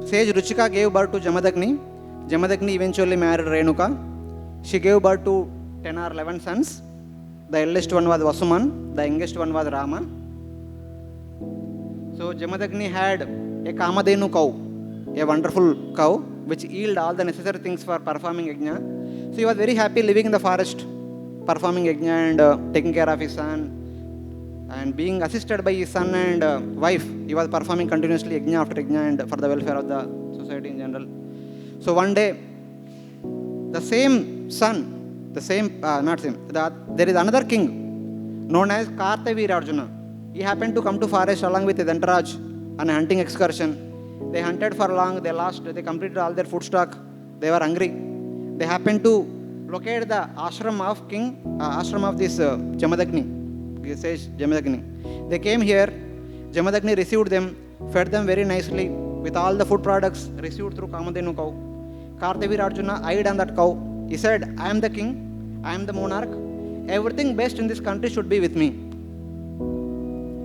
Sage Ruchika gave birth to Jamadagni. Jamadagni eventually married Renuka. She gave birth to 10 or 11 sons. The eldest one was Vasuman, the youngest one was Rama. So Jamadagni had a Kamadhenu cow, a wonderful cow, which yielded all the necessary things for performing yajna. So he was very happy living in the forest, performing yajna and taking care of his son, and being assisted by his son and wife. He was performing continuously yajna after yajna and for the welfare of the society in general. So one day, the same son, there is another king known as Kartavir Arjuna. He happened to come to forest along with his entourage on a hunting excursion. They hunted for long, they completed all their food stock, they were hungry. They happened to locate the ashram of this Jamadagni, says Jamadagni. They came here, Jamadagni received them, fed them very nicely with all the food products received through Kamadhenu cow. Kartavir Arjuna eyed on that cow. He said, I am the king, I am the monarch, everything best in this country should be with me.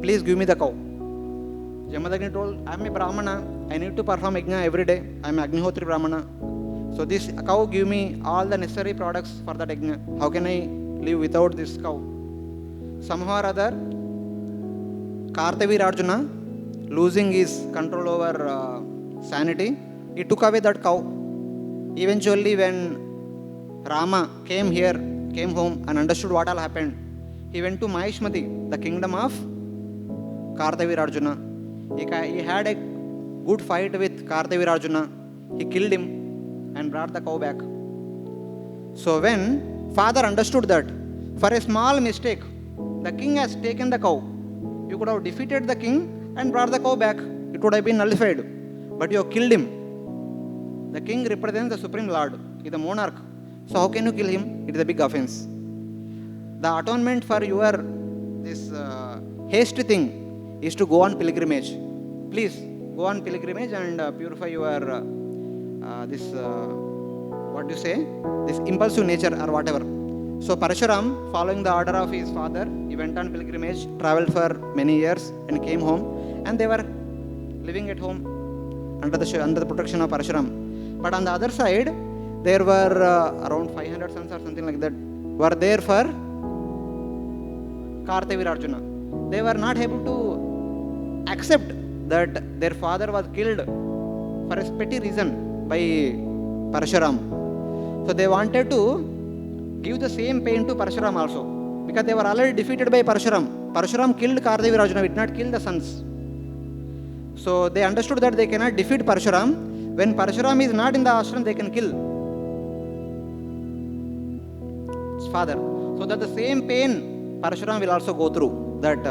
Please give me the cow. Jamadagni told, I am a Brahmana, I need to perform yajna every day, I am Agnihotri Brahmana. So this cow give me all the necessary products for that yajna. How can I live without this cow? Somehow or other, Kartavir Arjuna, losing his control over sanity, he took away that cow. Eventually when Rama came home and understood what all happened, he went to Mahishmati, the kingdom of Kartavir Arjuna. He had a good fight with Kartavir Arjuna. He killed him and brought the cow back. So when father understood that for a small mistake, the king has taken the cow, you could have defeated the king and brought the cow back. It would have been nullified. But you have killed him. The king represents the Supreme Lord. He is the monarch. So how can you kill him? It is a big offense. The atonement for your this hasty thing is to go on pilgrimage. Please go on pilgrimage and purify your this impulsive nature or whatever. So Parashuram, following the order of his father, he went on pilgrimage, traveled for many years and came home, and they were living at home under the protection of Parashuram. But on the other side, there were around 500 sons or something like that were there for Kartavir Arjuna. They were not able to accept that their father was killed for a petty reason by Parashuram. So they wanted to give the same pain to Parashuram also, because they were already defeated by Parashuram. Parashuram killed Kartavir Arjuna, did not kill the sons. So they understood that they cannot defeat Parashuram. When Parashuram is not in the ashram, they can kill his father. So that the same pain Parashuram will also go through, that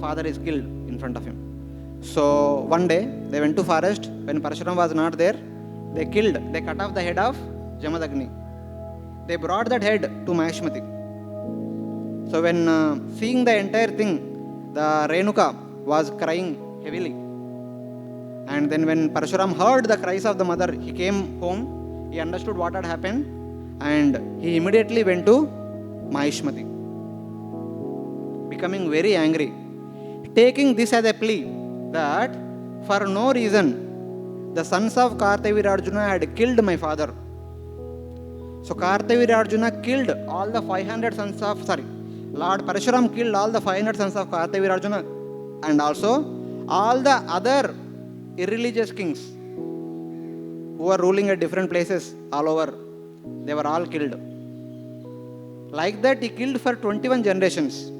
father is killed in front of him. So one day they went to forest. When Parashuram was not there, they cut off the head of Jamadagni. They brought that head to Mahishmati. So when seeing the entire thing, the Renuka was crying heavily. And then when Parashuram heard the cries of the mother, he came home, he understood what had happened, and he immediately went to Mahishmati, becoming very angry, taking this as a plea that for no reason the sons of Kartavir Arjuna had killed my father. So Kartavir Arjuna killed all the 500 sons of, Lord Parashuram killed all the 500 sons of Kartavir Arjuna, and all the other irreligious kings who were ruling at different places all over. They were all killed. Like that, he killed for 21 generations.